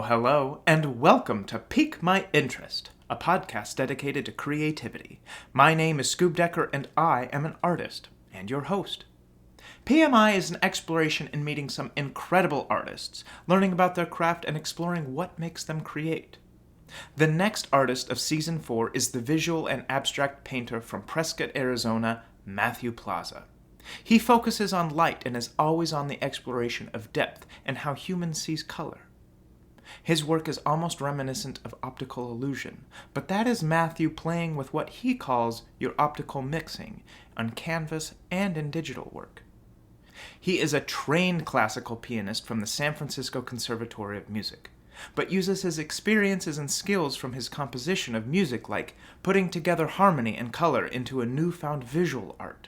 hello, and welcome to Pique My Interest, a podcast dedicated to creativity. My name is Scoob Decker, and I am an artist, and your host. PMI is an exploration in meeting some incredible artists, learning about their craft, and exploring what makes them create. The next artist of Season 4 is the visual and abstract painter from Prescott, Arizona, Matthew Plaza. He focuses on light and is always on the exploration of depth and how humans sees color. His work is almost reminiscent of optical illusion, but that is Matthew playing with what he calls your optical mixing on canvas and in digital work. He is a trained classical pianist from the San Francisco Conservatory of Music, but uses his experiences and skills from his composition of music, like putting together harmony and color, into a newfound visual art.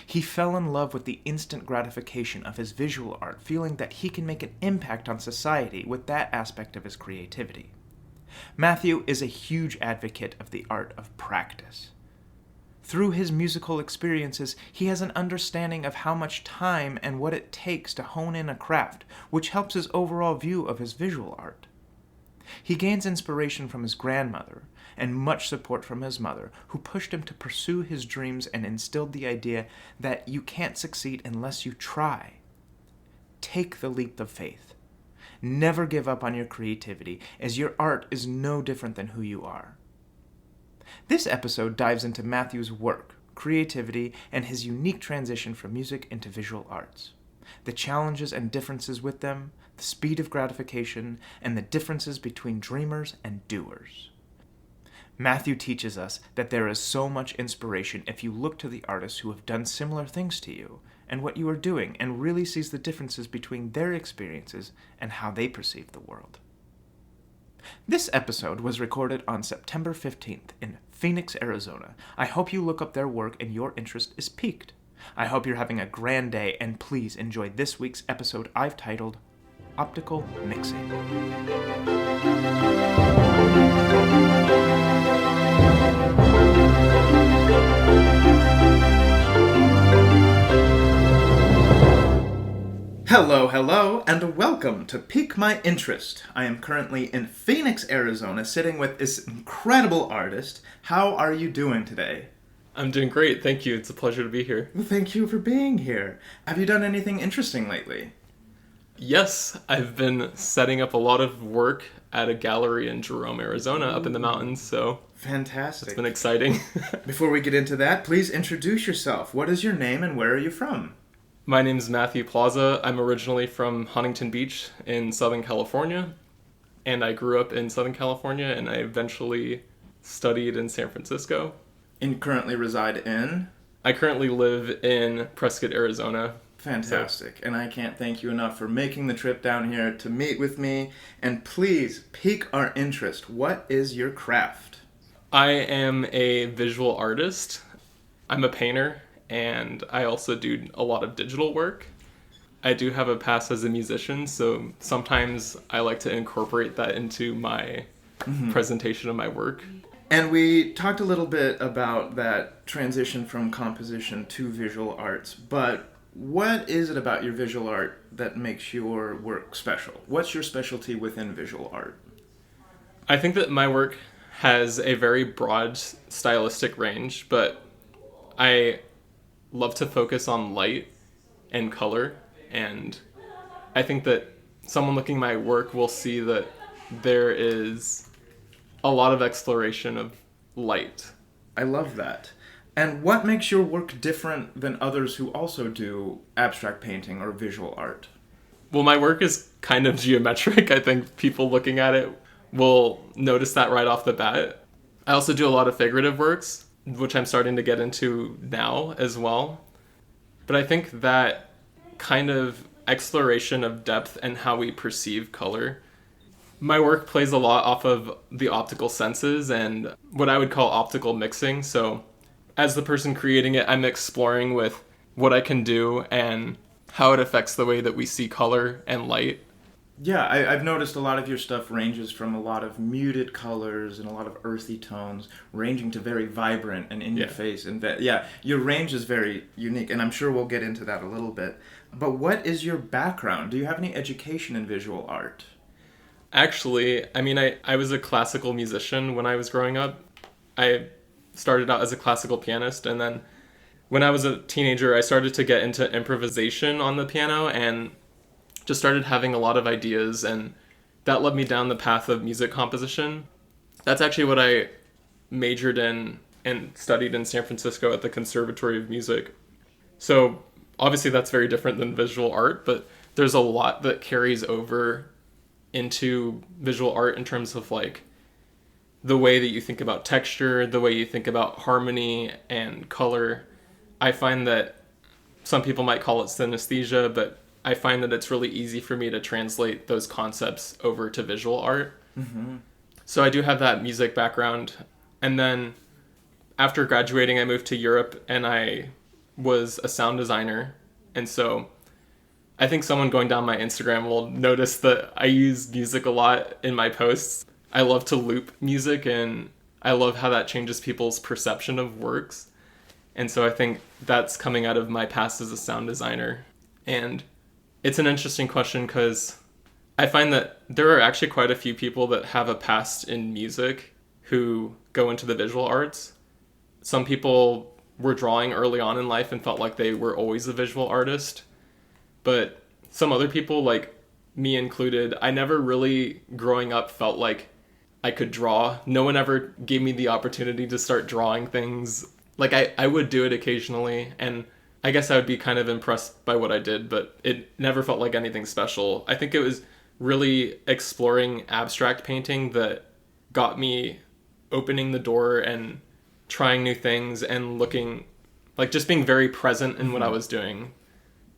He fell in love with the instant gratification of his visual art, feeling that he can make an impact on society with that aspect of his creativity. Matthew is a huge advocate of the art of practice. Through his musical experiences, he has an understanding of how much time and what it takes to hone in a craft, which helps his overall view of his visual art. He gains inspiration from his grandmother and much support from his mother, who pushed him to pursue his dreams and instilled the idea that you can't succeed unless you try. Take the leap of faith. Never give up on your creativity, as your art is no different than who you are. This episode dives into Matthew's work, creativity, and his unique transition from music into visual arts. The challenges and differences with them, the speed of gratification, and the differences between dreamers and doers. Matthew teaches us that there is so much inspiration if you look to the artists who have done similar things to you and what you are doing, and really sees the differences between their experiences and how they perceive the world. This episode was recorded on September 15th in Phoenix, Arizona. I hope you look up their work and your interest is piqued. I hope you're having a grand day, and please enjoy this week's episode I've titled Optical Mixing. Hello, and welcome to Pique My Interest. I am currently in Phoenix, Arizona, sitting with this incredible artist. How are you doing today? I'm doing great, thank you. It's a pleasure to be here. Well, thank you for being here. Have you done anything interesting lately? Yes, I've been setting up a lot of work at a gallery in Jerome, Arizona, up in the mountains, so... Fantastic. It's been exciting. Before we get into that, please introduce yourself. What is your name and where are you from? My name's Matthew Plaza. I'm originally from Huntington Beach in Southern California, and I grew up in Southern California, and I eventually studied in San Francisco. And currently reside in? I currently live in Prescott, Arizona. Fantastic. And I can't thank you enough for making the trip down here to meet with me. And please, pique our interest. What is your craft? I am a visual artist. I'm a painter, and I also do a lot of digital work. I do have a past as a musician, so sometimes I like to incorporate that into my presentation of my work. And we talked a little bit about that transition from composition to visual arts, but what is it about your visual art that makes your work special? What's your specialty within visual art? I think that my work has a very broad stylistic range, but I love to focus on light and color, and I think that someone looking at my work will see that there is a lot of exploration of light. I love that. And what makes your work different than others who also do abstract painting or visual art? Well, my work is kind of geometric. I think people looking at it will notice that right off the bat. I also do a lot of figurative works, which I'm starting to get into now as well. But I think that kind of exploration of depth and how we perceive color, my work plays a lot off of the optical senses and what I would call optical mixing. So as the person creating it, I'm exploring with what I can do and how it affects the way that we see color and light. Yeah, I've noticed a lot of your stuff ranges from a lot of muted colors and a lot of earthy tones, ranging to very vibrant and in your face. And your range is very unique, and I'm sure we'll get into that a little bit. But what is your background? Do you have any education in visual art? Actually, I mean, I was a classical musician when I was growing up. I started out as a classical pianist, and then when I was a teenager, I started to get into improvisation on the piano and just started having a lot of ideas, and that led me down the path of music composition. That's actually what I majored in and studied in San Francisco at the Conservatory of Music. So obviously that's very different than visual art, but there's a lot that carries over into visual art in terms of like the way that you think about texture, the way you think about harmony and color. I find that some people might call it synesthesia, but I find that it's really easy for me to translate those concepts over to visual art. Mm-hmm. So I do have that music background. And then after graduating, I moved to Europe and I was a sound designer. And so I think someone going down my Instagram will notice that I use music a lot in my posts. I love to loop music and I love how that changes people's perception of works. And so I think that's coming out of my past as a sound designer. And it's an interesting question because I find that there are actually quite a few people that have a past in music who go into the visual arts. Some people were drawing early on in life and felt like they were always a visual artist. But some other people, like me included, I never really, growing up, felt like I could draw. No one ever gave me the opportunity to start drawing things. Like, I would do it occasionally, and I guess I would be kind of impressed by what I did, but it never felt like anything special. I think it was really exploring abstract painting that got me opening the door and trying new things and looking, like, just being very present in what I was doing.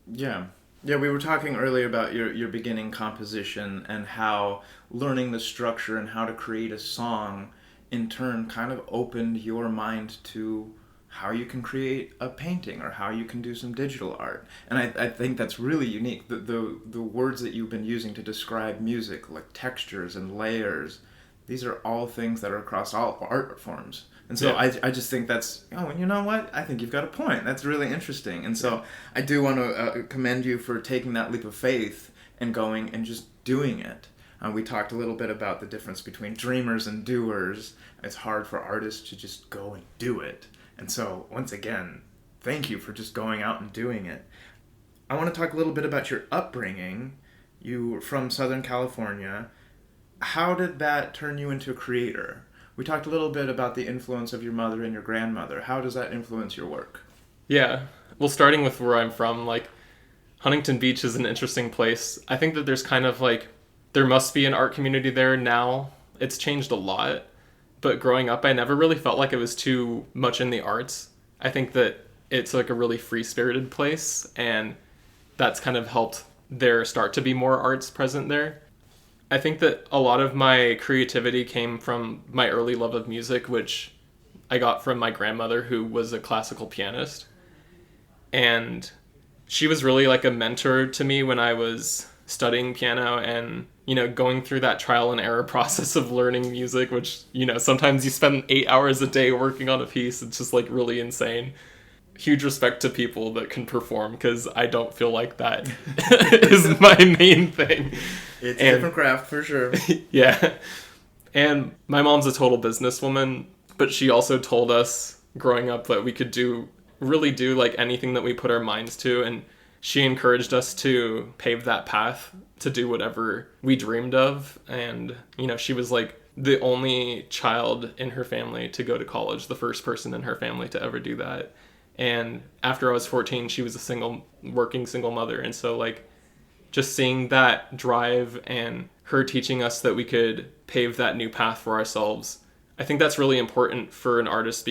Yeah. Yeah, we were talking earlier about your beginning composition and how learning the structure and how to create a song in turn kind of opened your mind to how you can create a painting or how you can do some digital art. And I think that's really unique. The words that you've been using to describe music, like textures and layers, these are all things that are across all art forms. And so yeah. I just think that's, and you know what? I think you've got a point. That's really interesting. And so I do want to commend you for taking that leap of faith and going and just doing it. We talked a little bit about the difference between dreamers and doers. It's hard for artists to just go and do it. And so, once again, thank you for just going out and doing it. I want to talk a little bit about your upbringing. You were from Southern California. How did that turn you into a creator? We talked a little bit about the influence of your mother and your grandmother. How does that influence your work? Yeah. Well, starting with where I'm from, like, Huntington Beach is an interesting place. I think that there's kind of like, there must be an art community there now. It's changed a lot. But growing up, I never really felt like it was too much in the arts. I think that it's like a really free-spirited place, and that's kind of helped there start to be more arts present there. I think that a lot of my creativity came from my early love of music, which I got from my grandmother, who was a classical pianist. And she was really like a mentor to me when I was studying piano and, going through that trial and error process of learning music, which, sometimes you spend 8 hours a day working on a piece. It's just like really insane. Huge respect to people that can perform, because I don't feel like that is my main thing. It's a different craft for sure. Yeah. And my mom's a total businesswoman, but she also told us growing up that we could really do like anything that we put our minds to. And she encouraged us to pave that path to do whatever we dreamed of. And, she was like the only child in her family to go to college, the first person in her family to ever do that. And after I was 14, she was a working single mother. And so like just seeing that drive and her teaching us that we could pave that new path for ourselves, I think that's really important for an artist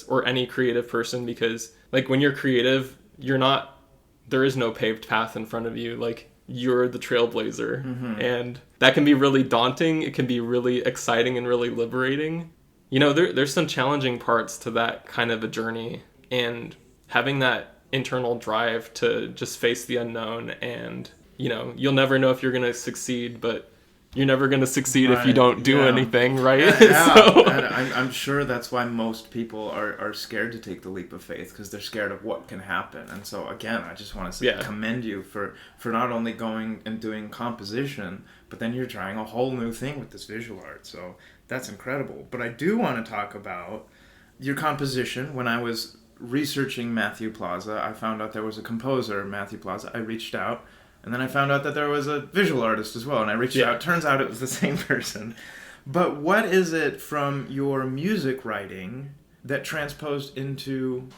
or any creative person, because like when you're creative, there is no paved path in front of you. Like you're the trailblazer. Mm-hmm. And that can be really daunting. It can be really exciting and really liberating. There's some challenging parts to that kind of a journey. And having that internal drive to just face the unknown, and, you'll never know if you're going to succeed, but you're never going to succeed if you Right, don't do yeah. anything, right? Yeah, So- and I'm sure that's why most people are scared to take the leap of faith, because they're scared of what can happen. And so again, I just want to Yeah. commend you for not only going and doing composition, but then you're trying a whole new thing with this visual art. So that's incredible. But I do want to talk about your composition. When I was researching Matthew Plaza, I found out there was a composer, Matthew Plaza. I reached out. And then I found out that there was a visual artist as well, and I reached out. Turns out it was the same person. But what is it from your music writing that transposed into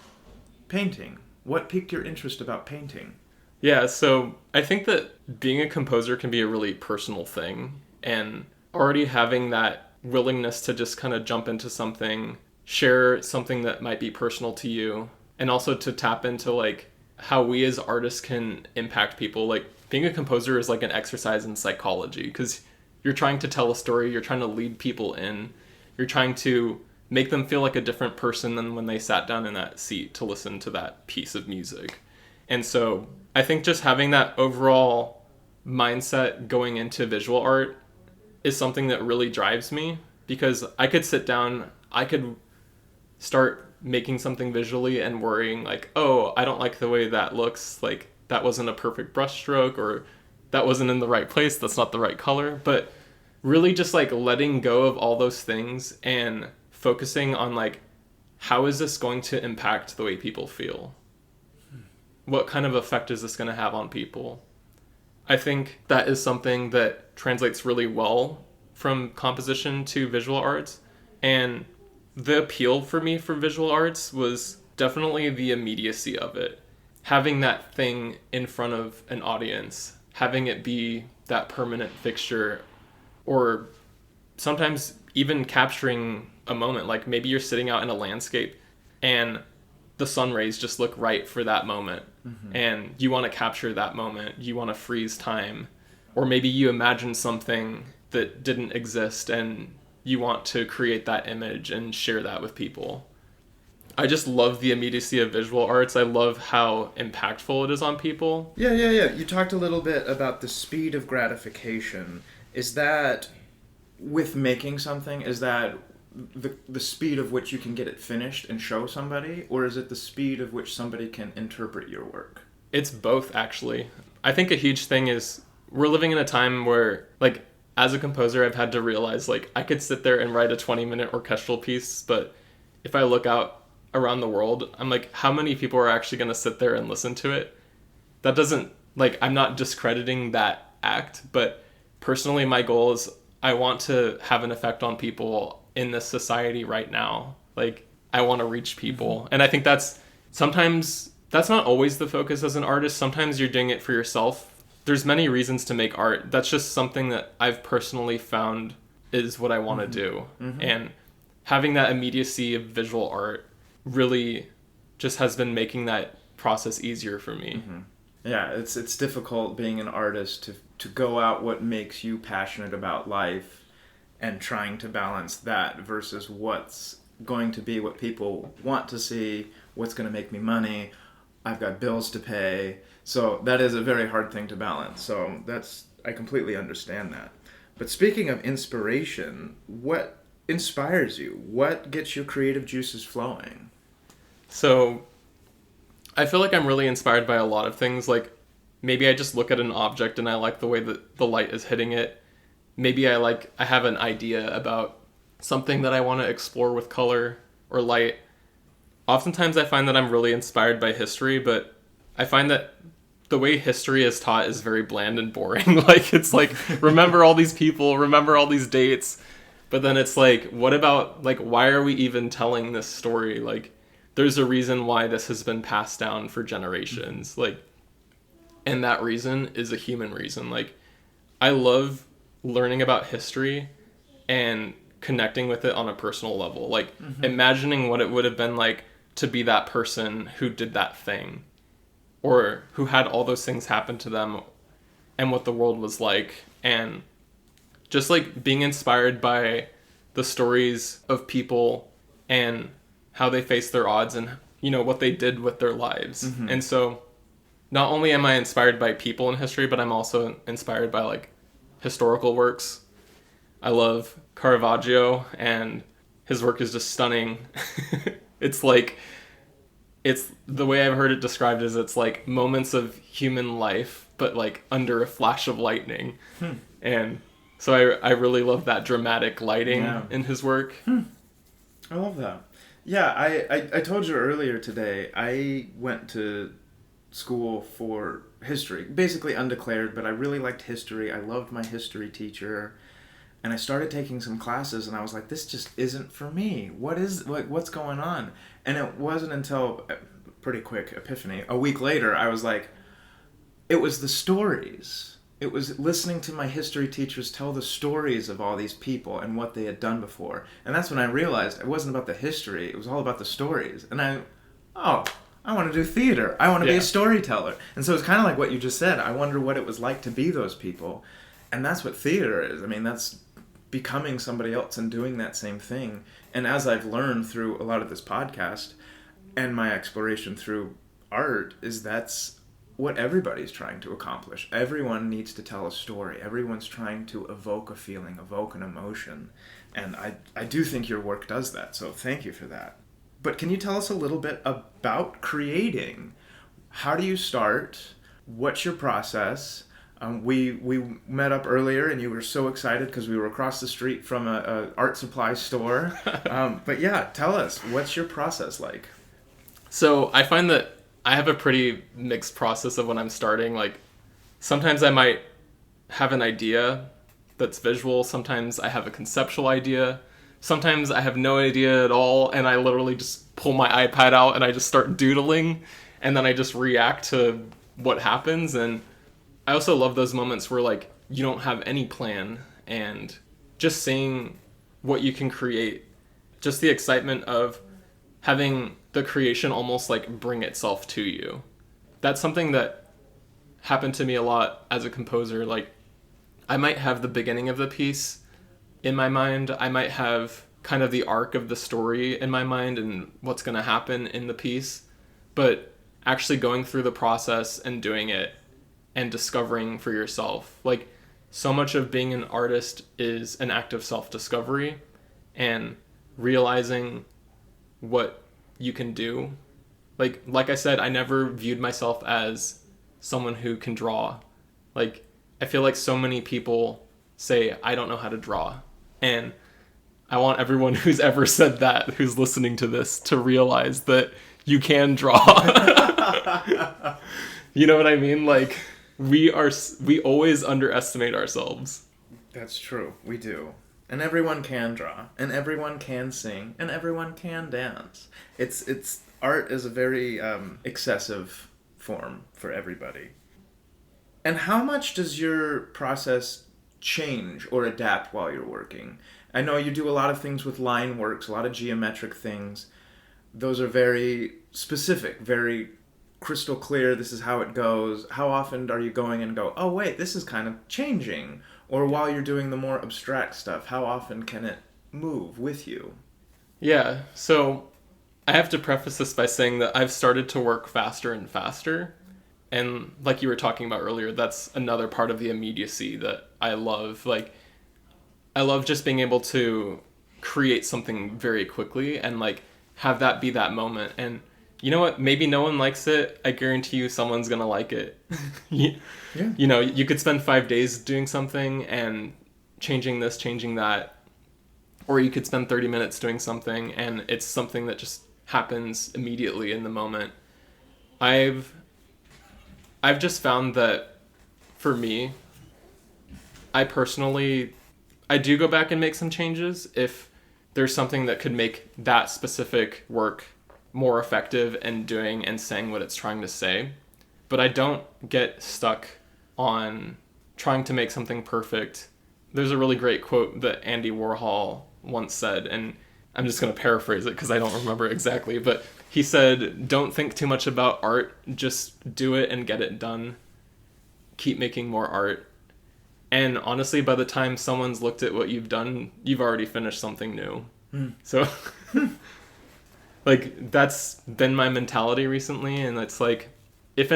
painting? What piqued your interest about painting? Yeah, so I think that being a composer can be a really personal thing, and already having that willingness to just kind of jump into something, share something that might be personal to you, and also to tap into like how we as artists can impact people. Like being a composer is like an exercise in psychology, because you're trying to tell a story, you're trying to lead people in, you're trying to make them feel like a different person than when they sat down in that seat to listen to that piece of music. And so I think just having that overall mindset going into visual art is something that really drives me, because I could sit down, I could start making something visually and worrying like, oh, I don't like the way that looks, like that wasn't a perfect brush stroke, or that wasn't in the right place, that's not the right color. But really just like letting go of all those things and focusing on like, how is this going to impact the way people feel? What kind of effect is this going to have on people? I think that is something that translates really well from composition to visual arts. And the appeal for me for visual arts was definitely the immediacy of it. Having that thing in front of an audience, having it be that permanent fixture, or sometimes even capturing a moment. Like maybe you're sitting out in a landscape and the sun rays just look right for that moment. Mm-hmm. And you want to capture that moment. You want to freeze time. Or maybe you imagine something that didn't exist and you want to create that image and share that with people. I just love the immediacy of visual arts. I love how impactful it is on people. Yeah. You talked a little bit about the speed of gratification. Is that with making something, is that the speed of which you can get it finished and show somebody, or is it the speed of which somebody can interpret your work? It's both, actually. I think a huge thing is we're living in a time where, like, as a composer, I've had to realize, like, I could sit there and write a 20-minute orchestral piece, but if I look out around the world, I'm like, how many people are actually going to sit there and listen to it? That doesn't, like, I'm not discrediting that act, but personally, my goal is I want to have an effect on people in this society right now. Like, I want to reach people. Mm-hmm. And I think that's not always the focus as an artist. Sometimes you're doing it for yourself. There's many reasons to make art. That's just something that I've personally found is what I want to do. Mm-hmm. And having that immediacy of visual art really just has been making that process easier for me. Mm-hmm. Yeah, it's difficult being an artist to go out what makes you passionate about life and trying to balance that versus what's going to be what people want to see, what's going to make me money. I've got bills to pay. So that is a very hard thing to balance. So I completely understand that. But speaking of inspiration, what inspires you? What gets your creative juices flowing? So I feel like I'm really inspired by a lot of things. Like maybe I just look at an object and I like the way that the light is hitting it. Maybe I have an idea about something that I want to explore with color or light. Oftentimes I find that I'm really inspired by history, but I find that the way history is taught is very bland and boring. Like, it's like, remember all these people, remember all these dates. But then it's like, what about, like, why are we even telling this story? Like, there's a reason why this has been passed down for generations. Like, and that reason is a human reason. Like, I love learning about history and connecting with it on a personal level. Like, imagining what it would have been like to be that person who did that thing, or who had all those things happen to them, and what the world was like. And just like being inspired by the stories of people and how they faced their odds and, you know, what they did with their lives. Mm-hmm. And so not only am I inspired by people in history, but I'm also inspired by like historical works. I love Caravaggio, and his work is just stunning. It's like, it's the way I've heard it described is it's like moments of human life, but like under a flash of lightning. And so I really love that dramatic lighting in his work. I love that. Yeah, I told you earlier today, I went to school for history, basically undeclared, but I really liked history. I loved my history teacher. And I started taking some classes, and I was like, this just isn't for me. What's going on? And it wasn't until, pretty quick epiphany, a week later, I was like, it was the stories. It was listening to my history teachers tell the stories of all these people and what they had done before. And that's when I realized it wasn't about the history, it was all about the stories. And I want to do theater. I want to be a storyteller. And so it's kind of like what you just said. I wonder what it was like to be those people. And that's what theater is. I mean, that's becoming somebody else and doing that same thing. And as I've learned through a lot of this podcast and my exploration through art, is that's what everybody's trying to accomplish. Everyone needs to tell a story. Everyone's trying to evoke a feeling, evoke an emotion. And I do think your work does that. So thank you for that. But can you tell us a little bit about creating? How do you start? What's your process? We met up earlier, and you were so excited because we were across the street from a art supply store. But yeah, tell us, what's your process like? So I find that I have a pretty mixed process of when I'm starting. Like, sometimes I might have an idea that's visual. Sometimes I have a conceptual idea. Sometimes I have no idea at all, and I literally just pull my iPad out and I just start doodling, and then I just react to what happens. And I also love those moments where, like, you don't have any plan, and just seeing what you can create, just the excitement of having the creation almost like bring itself to you. That's something that happened to me a lot as a composer. Like, I might have the beginning of the piece in my mind. I might have kind of the arc of the story in my mind and what's going to happen in the piece. But actually going through the process and doing it and discovering for yourself. Like, so much of being an artist is an act of self-discovery and realizing what you can do. Like I said, I never viewed myself as someone who can draw. Like, I feel like so many people say, I don't know how to draw. And I want everyone who's ever said that, who's listening to this, to realize that you can draw. You know what I mean? Like, we always underestimate ourselves. That's true. We do. And everyone can draw, and everyone can sing, and everyone can dance. It's art is a very excessive form for everybody. And how much does your process change or adapt while you're working? I know you do a lot of things with line works, a lot of geometric things. Those are very specific, very crystal clear. This is how it goes. How often are you going and go, oh wait, this is kind of changing? Or while you're doing the more abstract stuff, how often can it move with you? Yeah, so I have to preface this by saying that I've started to work faster and faster. And like you were talking about earlier, that's another part of the immediacy that I love. Like, I love just being able to create something very quickly and like have that be that moment. And you know what? Maybe no one likes it. I guarantee you someone's going to like it. Yeah. You know, you could spend 5 days doing something and changing this, changing that. Or you could spend 30 minutes doing something and it's something that just happens immediately in the moment. I've just found that for me, I do go back and make some changes if there's something that could make that specific work more effective and doing and saying what it's trying to say. But I don't get stuck on trying to make something perfect. There's a really great quote that Andy Warhol once said, and I'm just going to paraphrase it because I don't remember exactly, but he said, don't think too much about art, just do it and get it done. Keep making more art. And honestly, by the time someone's looked at what you've done, you've already finished something new. So like, that's been my mentality recently. And it's like, if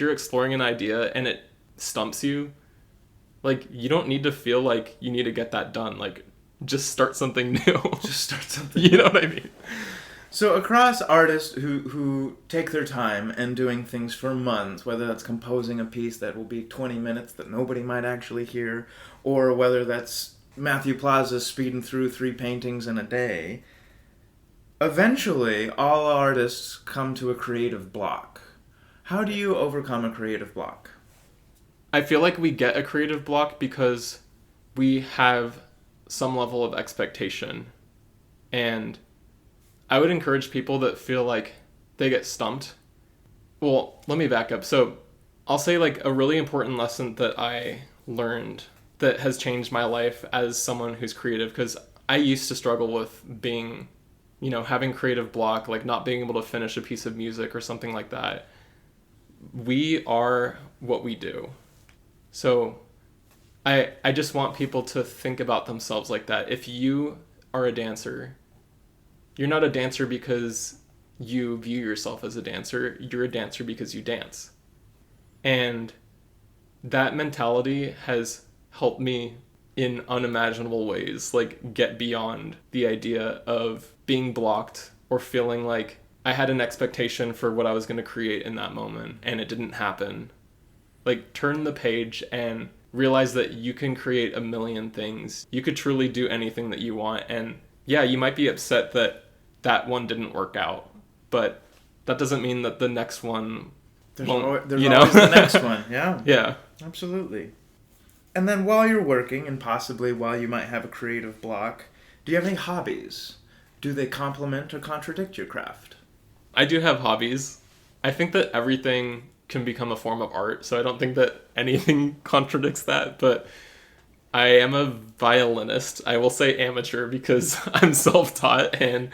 you're exploring an idea and it stumps you, Like, you don't need to feel like you need to get that done. Like, just start something new. Just start something You know what I mean? So across artists who take their time and doing things for months, whether that's composing a piece that will be 20 minutes that nobody might actually hear, or whether that's Matthew Plaza speeding through 3 paintings in a day, eventually all artists come to a creative block. How do you overcome a creative block? I feel like we get a creative block because we have some level of expectation. And I would encourage people that feel like they get stumped. Well, let me back up. So I'll say like a really important lesson that I learned that has changed my life as someone who's creative, because I used to struggle with being, having creative block, like not being able to finish a piece of music or something like that. We are what we do. So I just want people to think about themselves like that. If you are a dancer, you're not a dancer because you view yourself as a dancer. You're a dancer because you dance. And that mentality has helped me in unimaginable ways, like get beyond the idea of being blocked or feeling like I had an expectation for what I was going to create in that moment and it didn't happen. Like, turn the page and realize that you can create a million things. You could truly do anything that you want. And yeah, you might be upset that that one didn't work out, but that doesn't mean that the next one There's won't, always the next one. Yeah. Yeah. Absolutely. And then while you're working, and possibly while you might have a creative block, do you have any hobbies? Do they complement or contradict your craft? I do have hobbies. I think that everything can become a form of art, so I don't think that anything contradicts that, but I am a violinist. I will say amateur because I'm self-taught and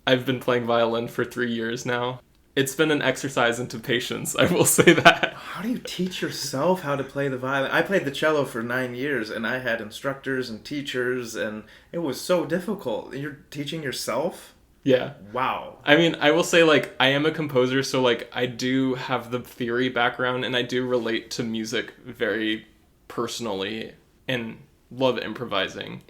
I've been playing violin for 3 years now. It's been an exercise into patience, I will say that. How do you teach yourself how to play the violin? I played the cello for 9 years, and I had instructors and teachers, and it was so difficult. You're teaching yourself? Yeah. Wow. I mean, I will say, like, I am a composer, so, like, I do have the theory background, and I do relate to music very personally and love improvising.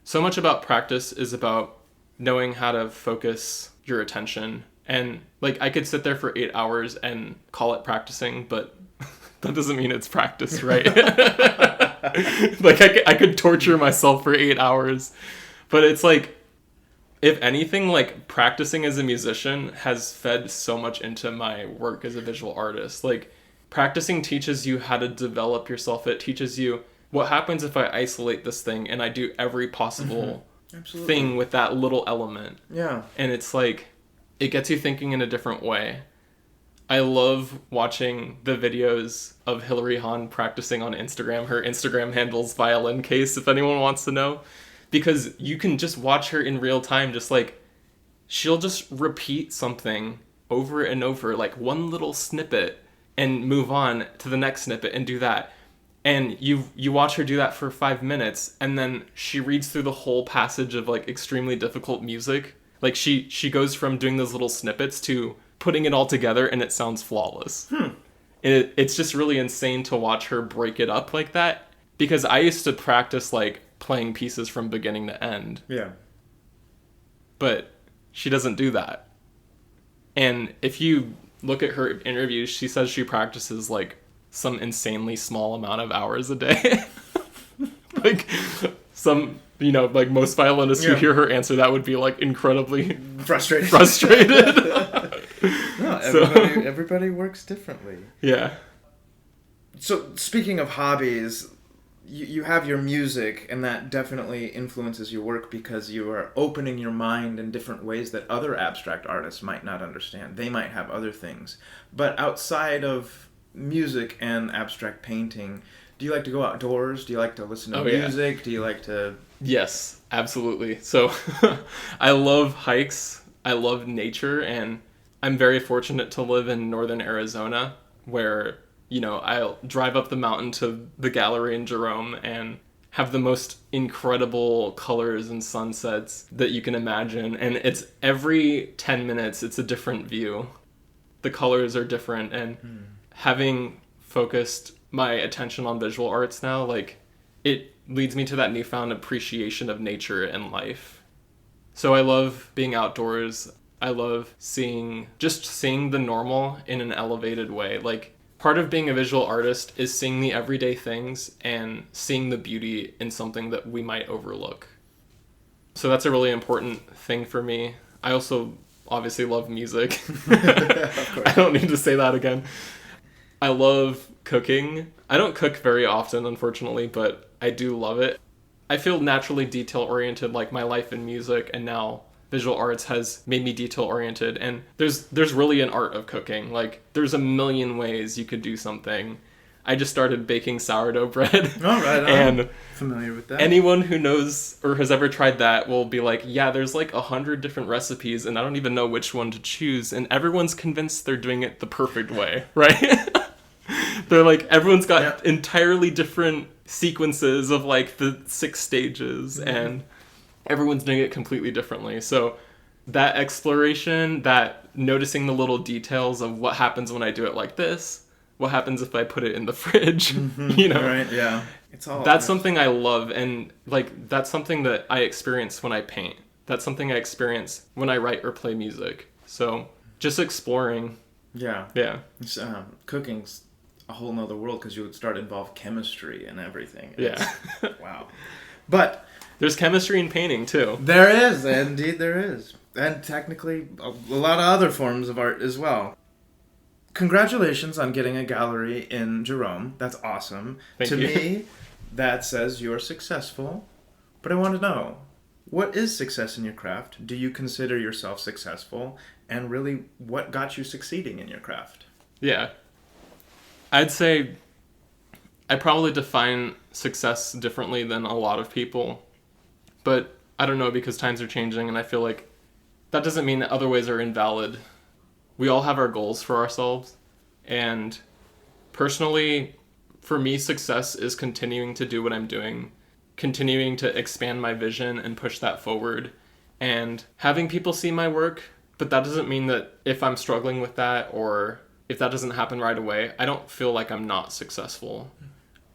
So much about practice is about knowing how to focus your attention. And, like, I could sit there for 8 hours and call it practicing, but that doesn't mean it's practice, right? Like, I could torture myself for 8 hours. But it's like, if anything, like, practicing as a musician has fed so much into my work as a visual artist. Like, practicing teaches you how to develop yourself. It teaches you what happens if I isolate this thing and I do every possible thing with that little element. Yeah. And it's like, it gets you thinking in a different way. I love watching the videos of Hillary Hahn practicing on Instagram. Her Instagram handle's violin case, if anyone wants to know. Because you can just watch her in real time, just like, she'll just repeat something over and over, like one little snippet, and move on to the next snippet and do that. And you watch her do that for 5 minutes, and then she reads through the whole passage of, like, extremely difficult music. Like, she goes from doing those little snippets to putting it all together, and it sounds flawless. It's just really insane to watch her break it up like that, because I used to practice, like, playing pieces from beginning to end. Yeah. But she doesn't do that. And if you look at her interviews, she says she practices, like, some insanely small amount of hours a day. Like, some, like most violinists who hear her answer that would be, like, incredibly frustrated. No, everybody works differently. Yeah. So, speaking of hobbies, you have your music, and that definitely influences your work because you are opening your mind in different ways that other abstract artists might not understand. They might have other things. But outside of music and abstract painting, do you like to go outdoors? Do you like to listen to music? Yeah. Do you like to... Yes, absolutely. So I love hikes. I love nature, and I'm very fortunate to live in northern Arizona where, I'll drive up the mountain to the gallery in Jerome and have the most incredible colors and sunsets that you can imagine. And it's every 10 minutes, it's a different view. The colors are different, and having focused my attention on visual arts now, like it leads me to that newfound appreciation of nature and life. So I love being outdoors. I love seeing the normal in an elevated way. Like part of being a visual artist is seeing the everyday things and seeing the beauty in something that we might overlook. So that's a really important thing for me. I also obviously love music. Of course. I don't need to say that again. I love cooking. I don't cook very often, unfortunately, but I do love it. I feel naturally detail-oriented, like my life in music, and now visual arts has made me detail-oriented. And there's really an art of cooking. Like, there's a million ways you could do something. I just started baking sourdough bread. All right, and I'm familiar with that. anyone who knows or has ever tried that will be like, yeah, there's like 100 different recipes, and I don't even know which one to choose. And everyone's convinced they're doing it the perfect way, right? They're like, everyone's got entirely different sequences of like the 6 stages, and everyone's doing it completely differently. So that exploration, that noticing the little details of what happens when I do it like this, what happens if I put it in the fridge, you know? Right, yeah. That's something I love, and like that's something that I experience when I paint. That's something I experience when I write or play music. So just exploring. Yeah. Yeah. Cooking's a whole nother world because you would start involve chemistry and everything. Yeah. Wow. But there's chemistry in painting too. there is, indeed there is. And technically a lot of other forms of art as well. Congratulations on getting a gallery in Jerome. That's awesome. Thank to you. me, that says you're successful. But I want to know, what is success in your craft? Do you consider yourself successful? And really, what got you succeeding in your craft? Yeah. I'd say I probably define success differently than a lot of people. But I don't know, because times are changing, and I feel like that doesn't mean that other ways are invalid. We all have our goals for ourselves. And personally, for me, success is continuing to do what I'm doing, continuing to expand my vision and push that forward, and having people see my work. But that doesn't mean that if I'm struggling with that, or if that doesn't happen right away, I don't feel like I'm not successful.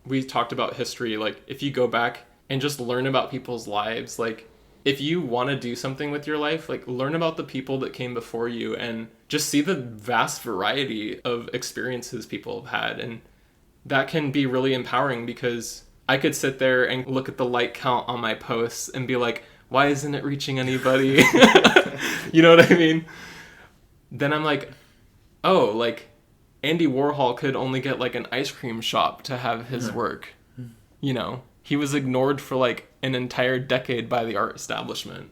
We talked about history. Like, if you go back and just learn about people's lives, like, if you want to do something with your life, like, learn about the people that came before you and just see the vast variety of experiences people have had. And that can be really empowering, because I could sit there and look at the like count on my posts and be like, why isn't it reaching anybody? You know what I mean? Then I'm like, oh, like, Andy Warhol could only get like an ice cream shop to have his work. You know, he was ignored for like an entire decade by the art establishment.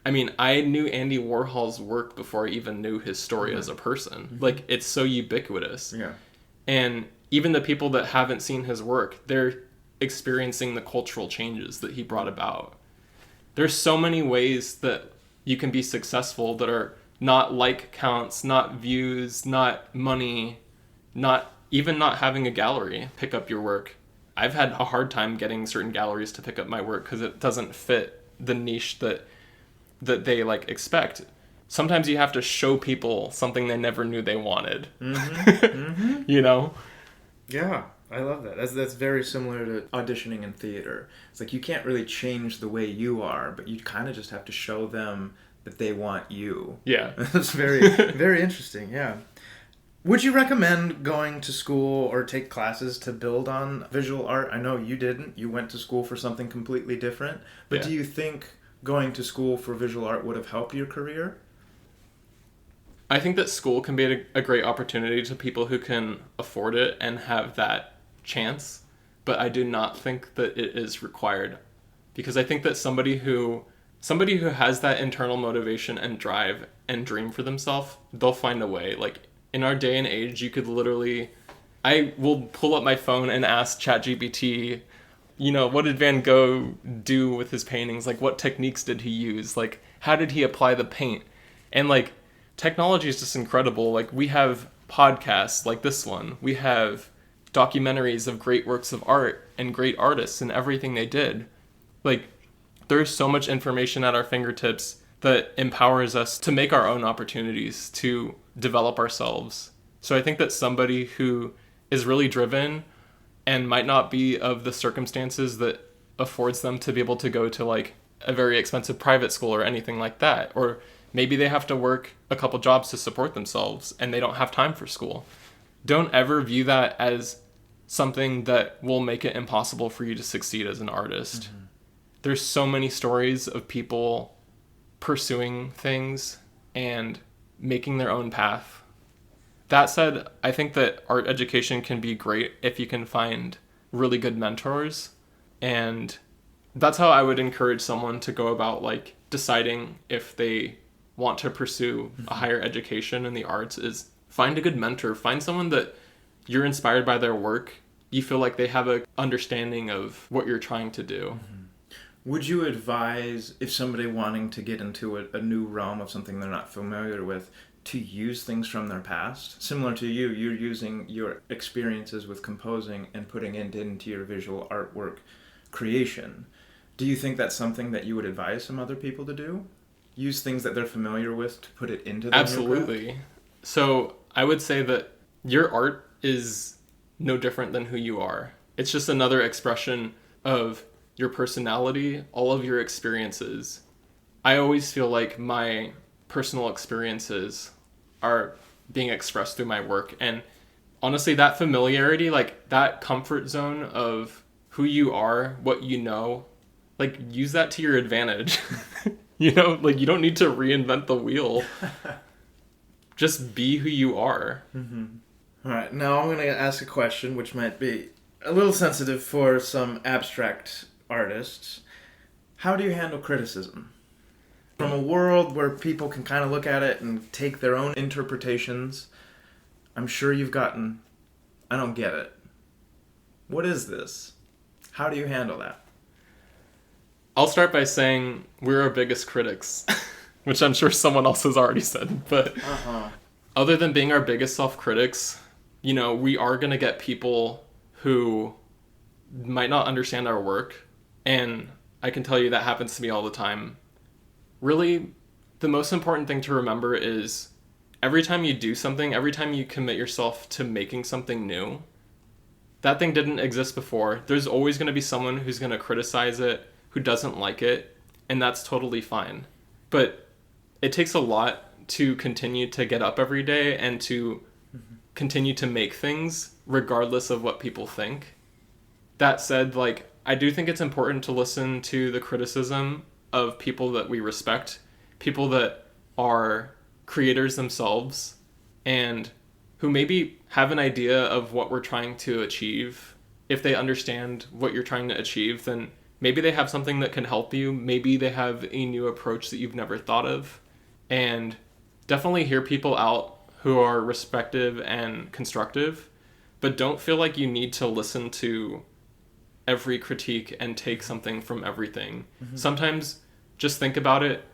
I mean, I knew Andy Warhol's work before I even knew his story as a person. Like, it's so ubiquitous. Yeah. And even the people that haven't seen his work, they're experiencing the cultural changes that he brought about. There's so many ways that you can be successful that are not like counts, not views, not money, not having a gallery pick up your work. I've had a hard time getting certain galleries to pick up my work because it doesn't fit the niche that they like expect. Sometimes you have to show people something they never knew they wanted. You know? Yeah, I love that. That's very similar to auditioning in theater. It's like you can't really change the way you are, but you kind of just have to show them that they want you. Yeah. That's very, very interesting, yeah. Would you recommend going to school or take classes to build on visual art? I know you didn't. You went to school for something completely different. But do you think going to school for visual art would have helped your career? I think that school can be a great opportunity to people who can afford it and have that chance. But I do not think that it is required. Because I think that somebody who has that internal motivation and drive and dream for themselves, they'll find a way. Like, in our day and age, you could literally... I will pull up my phone and ask ChatGPT, you know, what did Van Gogh do with his paintings? Like, what techniques did he use? Like, how did he apply the paint? And, like, technology is just incredible. Like, we have podcasts like this one. We have documentaries of great works of art and great artists and everything they did. Like, there's so much information at our fingertips that empowers us to make our own opportunities, to develop ourselves. So I think that somebody who is really driven and might not be of the circumstances that affords them to be able to go to like a very expensive private school or anything like that. Or maybe they have to work a couple jobs to support themselves and they don't have time for school. Don't ever view that as something that will make it impossible for you to succeed as an artist. Mm-hmm. There's so many stories of people pursuing things and making their own path. That said, I think that art education can be great if you can find really good mentors. And that's how I would encourage someone to go about like deciding if they want to pursue a higher education in the arts, is find a good mentor. Find someone that you're inspired by their work. You feel like they have an understanding of what you're trying to do. Mm-hmm. Would you advise, if somebody wanting to get into a new realm of something they're not familiar with, to use things from their past? Similar to you, you're using your experiences with composing and putting it into your visual artwork creation. Do you think that's something that you would advise some other people to do? Use things that they're familiar with to put it into their Absolutely. So I would say that your art is no different than who you are. It's just another expression of your personality, all of your experiences. I always feel like my personal experiences are being expressed through my work. And honestly, that familiarity, like that comfort zone of who you are, what you know, like use that to your advantage. You know, like you don't need to reinvent the wheel. Just be who you are. Mm-hmm. All right, now I'm going to ask a question which might be a little sensitive for some abstract artists. How do you handle criticism? From a world where people can kind of look at it and take their own interpretations, I'm sure you've gotten, I don't get it. What is this? How do you handle that? I'll start by saying we're our biggest critics, which I'm sure someone else has already said. But other than being our biggest self-critics, you know, we are going to get people who might not understand our work. And I can tell you that happens to me all the time. Really, the most important thing to remember is every time you do something, every time you commit yourself to making something new, that thing didn't exist before. There's always going to be someone who's going to criticize it, who doesn't like it, and that's totally fine. But it takes a lot to continue to get up every day and to continue to make things regardless of what people think. That said, like, I do think it's important to listen to the criticism of people that we respect, people that are creators themselves, and who maybe have an idea of what we're trying to achieve. If they understand what you're trying to achieve, then maybe they have something that can help you. Maybe they have a new approach that you've never thought of. And definitely hear people out who are respective and constructive, but don't feel like you need to listen to every critique and take something from everything. Mm-hmm. Sometimes just think about it,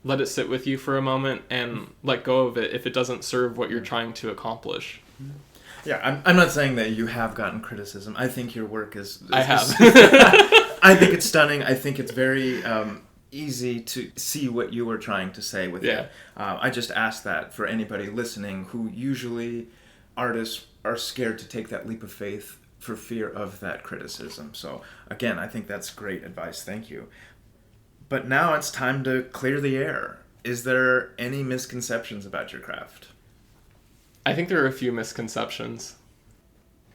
let it sit with you for a moment, and let go of it if it doesn't serve what you're trying to accomplish. Yeah, I'm not saying that you have gotten criticism. I think your work is I have. I think it's stunning. I think it's very easy to see what you were trying to say with it. I just asked that for anybody listening who usually artists are scared to take that leap of faith for fear of that criticism. So again, I think that's great advice. Thank you. But now it's time to clear the air. Is there any misconceptions about your craft? I think there are a few misconceptions.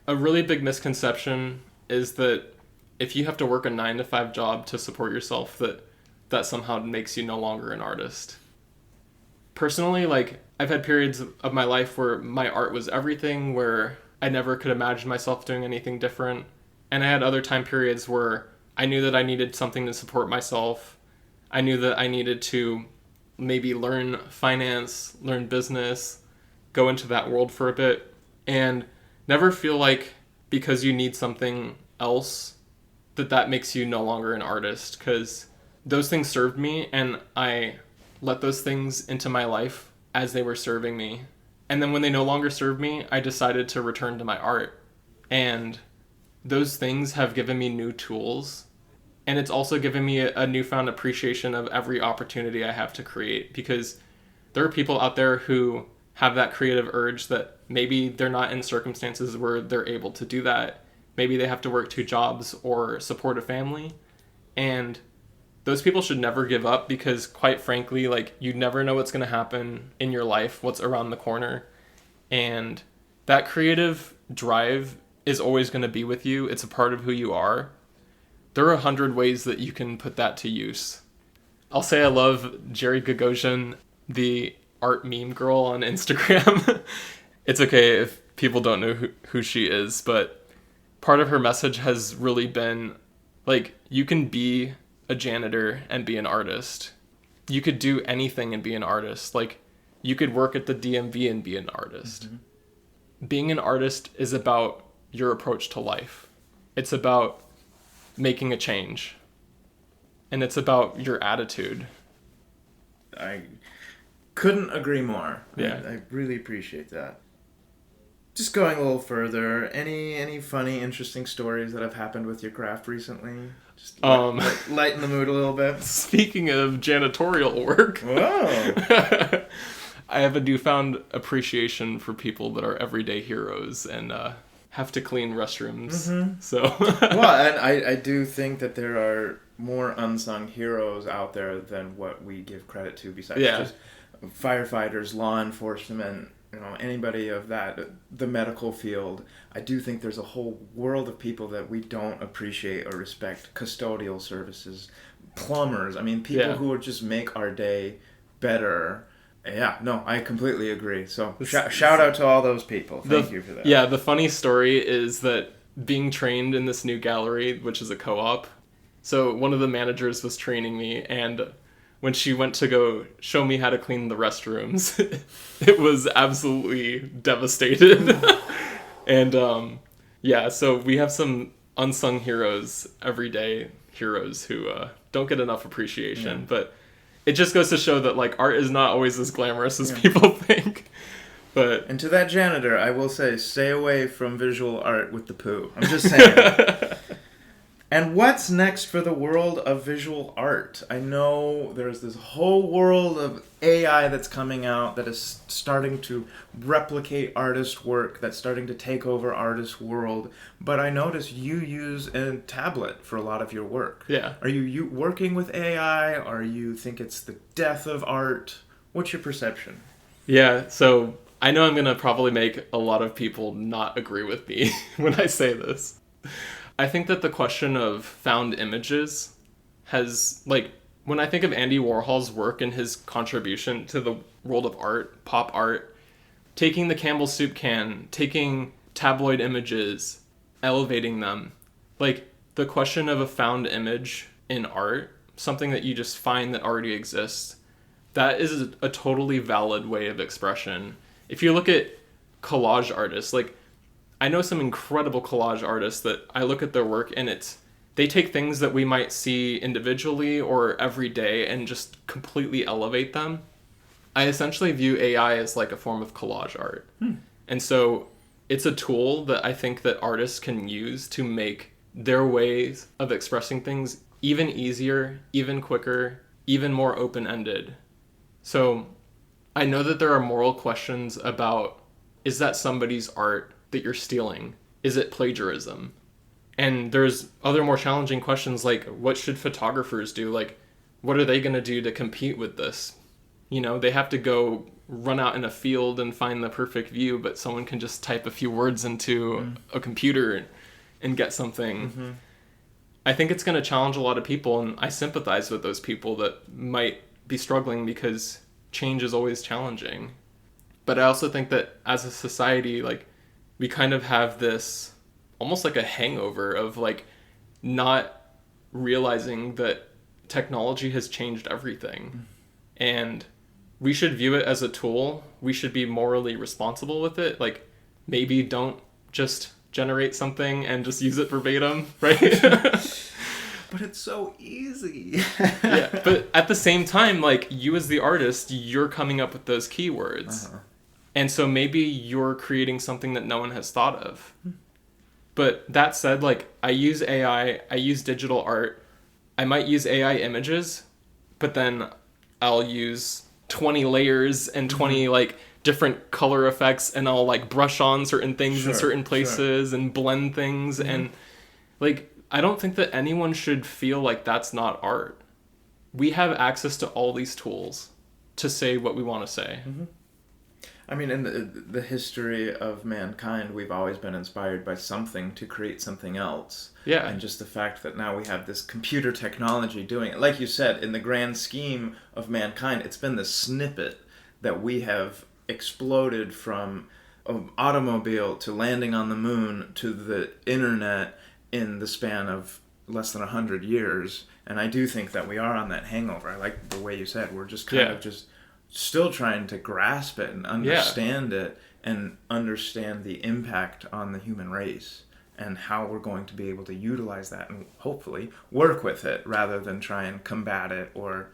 A really big misconception is that if you have to work a 9-to-5 job to support yourself, that somehow makes you no longer an artist. Personally, like, I've had periods of my life where my art was everything, where I never could imagine myself doing anything different. And I had other time periods where I knew that I needed something to support myself. I knew that I needed to maybe learn finance, learn business, go into that world for a bit, and never feel like because you need something else that makes you no longer an artist, because those things served me and I let those things into my life as they were serving me. And then when they no longer served me, I decided to return to my art. And those things have given me new tools. And it's also given me a newfound appreciation of every opportunity I have to create, because there are people out there who have that creative urge that maybe they're not in circumstances where they're able to do that. Maybe they have to work 2 jobs or support a family. And those people should never give up because, quite frankly, like, you never know what's going to happen in your life, what's around the corner. And that creative drive is always going to be with you. It's a part of who you are. There are 100 ways that you can put that to use. I'll say I love Jerry Gagosian, the art meme girl on Instagram. It's okay if people don't know who she is, but part of her message has really been, like, you can be a janitor and be an artist. You could do anything and be an artist. Like, you could work at the DMV and be an artist. Mm-hmm. Being an artist is about your approach to life. It's about making a change. And it's about your attitude. I couldn't agree more. Yeah. I really appreciate that. Just going a little further, any funny, interesting stories that have happened with your craft recently? Just lighten the mood a little bit. Speaking of janitorial work, whoa! I have a newfound appreciation for people that are everyday heroes and have to clean restrooms. Mm-hmm. So, well, and I do think that there are more unsung heroes out there than what we give credit to. Besides just firefighters, law enforcement. Anybody of that, the medical field, I do think there's a whole world of people that we don't appreciate or respect. Custodial services, plumbers, people who would just make our day better. Yeah, no, I completely agree. So shout out to all those people. Thank you for that. Yeah, the funny story is that being trained in this new gallery, which is a co-op, so one of the managers was training me, and when she went to go show me how to clean the restrooms, it was absolutely devastated. And so we have some unsung heroes, everyday heroes who don't get enough appreciation. Yeah. But it just goes to show that, like, art is not always as glamorous as people think. And to that janitor, I will say, stay away from visual art with the poo. I'm just saying. And what's next for the world of visual art? I know there's this whole world of AI that's coming out that is starting to replicate artist work, that's starting to take over artist world. But I notice you use a tablet for a lot of your work. Yeah. Are you working with AI? Or you think it's the death of art? What's your perception? Yeah, so I know I'm going to probably make a lot of people not agree with me when I say this. I think that the question of found images has, like, when I think of Andy Warhol's work and his contribution to the world of art, pop art, taking the Campbell's soup can, taking tabloid images, elevating them, like, the question of a found image in art, something that you just find that already exists, that is a totally valid way of expression. If you look at collage artists, like, I know some incredible collage artists that I look at their work and they take things that we might see individually or every day and just completely elevate them. I essentially view AI as like a form of collage art. And so it's a tool that I think that artists can use to make their ways of expressing things even easier, even quicker, even more open-ended. So I know that there are moral questions about, is that somebody's art that you're stealing? Is it plagiarism? And there's other more challenging questions like, what should photographers do? Like, what are they going to do to compete with this? They have to go run out in a field and find the perfect view, but someone can just type a few words into a computer and get something. Mm-hmm. I think it's going to challenge a lot of people, and I sympathize with those people that might be struggling because change is always challenging. But I also think that as a society, like, we kind of have this almost like a hangover of, like, not realizing that technology has changed everything. And we should view it as a tool. We should be morally responsible with it. Like, maybe don't just generate something and just use it verbatim, right? But it's so easy. Yeah, but at the same time, like, you as the artist, you're coming up with those keywords. Uh-huh. And so maybe you're creating something that no one has thought of. But that said, like, I use AI, I use digital art. I might use AI images, but then I'll use 20 layers and 20 like different color effects, and I'll like brush on certain things in certain places and blend things. And like, I don't think that anyone should feel like that's not art. We have access to all these tools to say what we want to say. I mean, in the history of mankind, we've always been inspired by something to create something else. Yeah. And just the fact that now we have this computer technology doing it. Like you said, in the grand scheme of mankind, it's been the snippet that we have exploded from an automobile to landing on the moon to the internet in the span of less than 100 years. And I do think that we are on that hangover. I like the way you said, we're just kind of just still trying to grasp it and understand it and understand the impact on the human race and how we're going to be able to utilize that and hopefully work with it rather than try and combat it or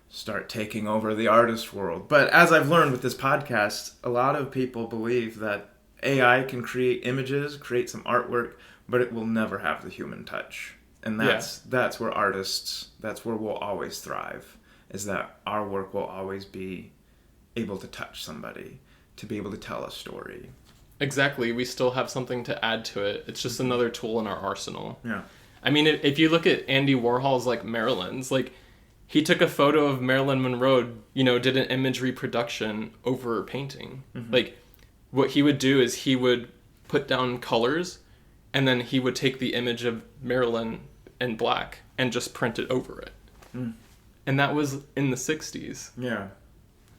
start taking over the artist world. But as I've learned with this podcast, a lot of people believe that AI can create images, create some artwork, but it will never have the human touch. And that's where artists, that's where we'll always thrive. Is that our work will always be able to touch somebody, to be able to tell a story. Exactly. We still have something to add to it. It's just another tool in our arsenal. Yeah. I mean, if you look at Andy Warhol's, like, Marilyn's, like, he took a photo of Marilyn Monroe, you know, did an image reproduction over a painting. Like, what he would do is he would put down colors, and then he would take the image of Marilyn in black and just print it over it. And that was in the 60s. Yeah.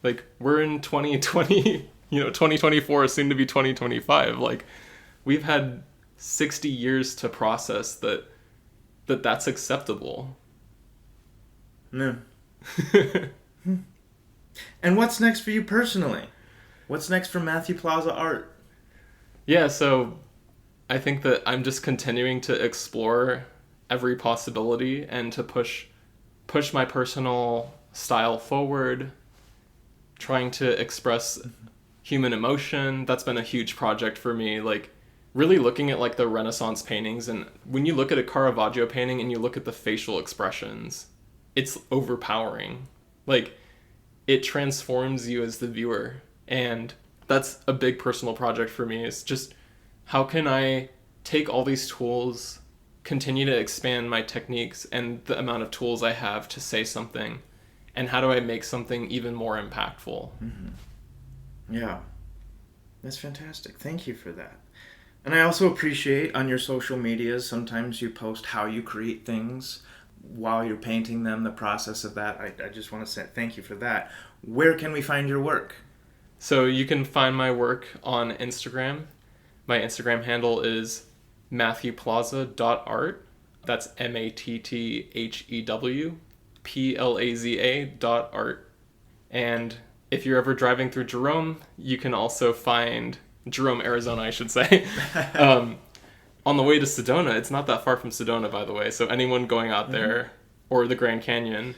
Like, we're in 2020, 2024, soon to be 2025. Like, we've had 60 years to process that's acceptable. Yeah. And what's next for you personally? What's next for Matthew Plaza Art? Yeah, so I think that I'm just continuing to explore every possibility and to push my personal style forward, trying to express human emotion. That's been a huge project for me, like really looking at like the Renaissance paintings. And when you look at a Caravaggio painting and you look at the facial expressions, it's overpowering. Like, it transforms you as the viewer. And that's a big personal project for me. It's just, how can I take all these tools, continue to expand my techniques and the amount of tools I have to say something, and how do I make something even more impactful? Yeah, that's fantastic. Thank you for that. And I also appreciate on your social medias, sometimes you post how you create things while you're painting them, the process of that. I just want to say thank you for that. Where can we find your work? So you can find my work on Instagram. My Instagram handle is matthewplaza.art. That's MATTHEWPLAZA.art. And if you're ever driving through Jerome, you can also find Jerome, Arizona, I should say. On the way to Sedona. It's not that far from Sedona, by the way. So anyone going out there, or the Grand Canyon,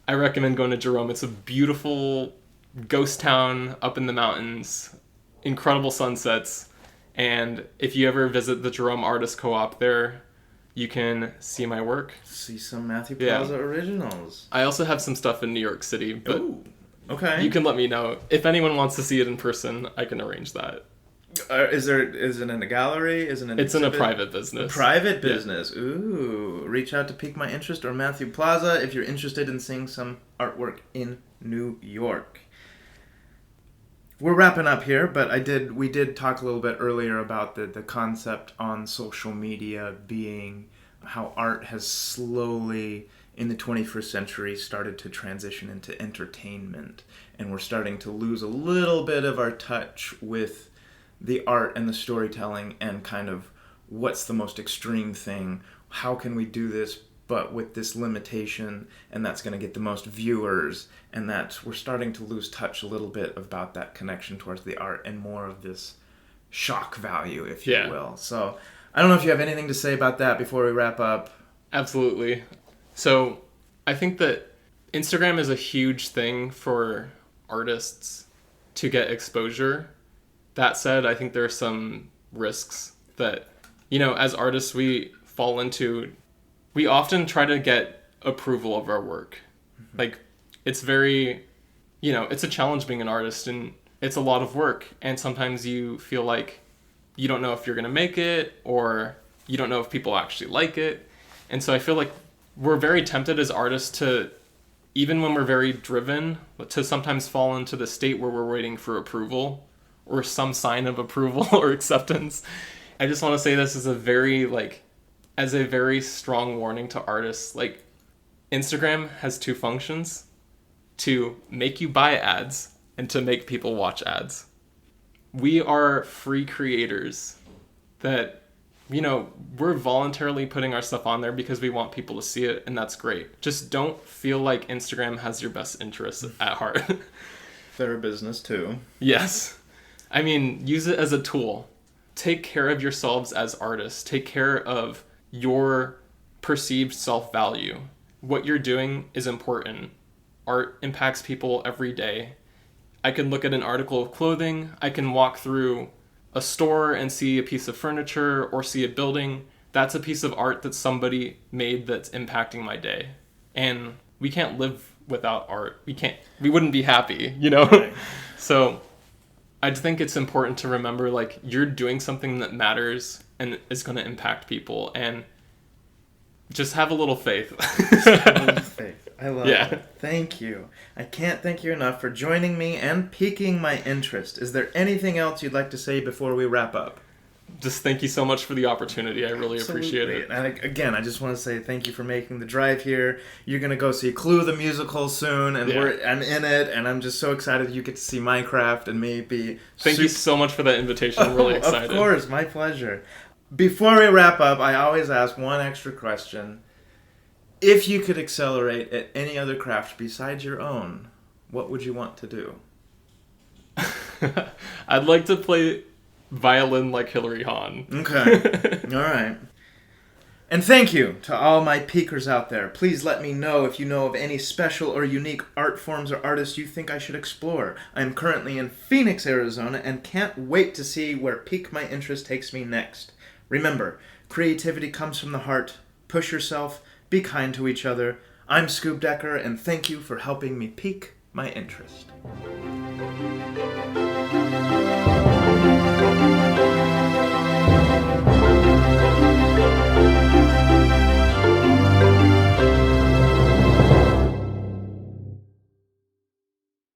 I recommend going to Jerome. It's a beautiful ghost town up in the mountains, incredible sunsets. And if you ever visit the Jerome Artist Co-op there, you can see my work. See some Matthew Plaza originals. I also have some stuff in New York City, but okay. You can let me know. If anyone wants to see it in person, I can arrange that. Is it in a gallery? It's in a private business. Private business. Yeah. Ooh. Reach out to Pique My Interest or Matthew Plaza if you're interested in seeing some artwork in New York. We're wrapping up here, but we did talk a little bit earlier about the concept on social media being how art has slowly, in the 21st century, started to transition into entertainment. And we're starting to lose a little bit of our touch with the art and the storytelling and kind of what's the most extreme thing. How can we do this but with this limitation, and that's going to get the most viewers, and that we're starting to lose touch a little bit about that connection towards the art and more of this shock value, if you will. So I don't know if you have anything to say about that before we wrap up. Absolutely. So I think that Instagram is a huge thing for artists to get exposure. That said, I think there are some risks that, as artists we fall into. We often try to get approval of our work. Like, it's very it's a challenge being an artist, and it's a lot of work. And sometimes you feel like you don't know if you're going to make it, or you don't know if people actually like it. And so I feel like we're very tempted as artists to, even when we're very driven, to sometimes fall into the state where we're waiting for approval or some sign of approval or acceptance. I just want to say this as a very strong warning to artists. Like, Instagram has two functions: to make you buy ads and to make people watch ads. We are free creators that, we're voluntarily putting our stuff on there because we want people to see it, and that's great. Just don't feel like Instagram has your best interests at heart. They're a business too. Yes. I mean, use it as a tool. Take care of yourselves as artists. Take care of your perceived self-value. What you're doing is important. Art impacts people every day. I can look at an article of clothing. I can walk through a store and see a piece of furniture or see a building. That's a piece of art that somebody made that's impacting my day. And we can't live without art. We wouldn't be happy, Right. So I think it's important to remember, like, you're doing something that matters and is going to impact people, and just have a little faith. I love it. Thank you. I can't thank you enough for joining me and piquing my interest. Is there anything else you'd like to say before we wrap up? Just thank you so much for the opportunity. I really appreciate it. And again, I just want to say thank you for making the drive here. You're going to go see Clue the musical soon, and I'm in it, and I'm just so excited you get to see Minecraft and me be... Thank you so much for that invitation. I'm really excited. Of course, my pleasure. Before we wrap up, I always ask one extra question. If you could accelerate at any other craft besides your own, what would you want to do? I'd like to play violin like Hilary Hahn. Okay. All right. And thank you to all my peekers out there. Please let me know if you know of any special or unique art forms or artists you think I should explore. I'm currently in Phoenix, Arizona, and can't wait to see where Pique My Interest takes me next. Remember, creativity comes from the heart. Push yourself. Be kind to each other. I'm Scoob Decker, and thank you for helping me pique my interest.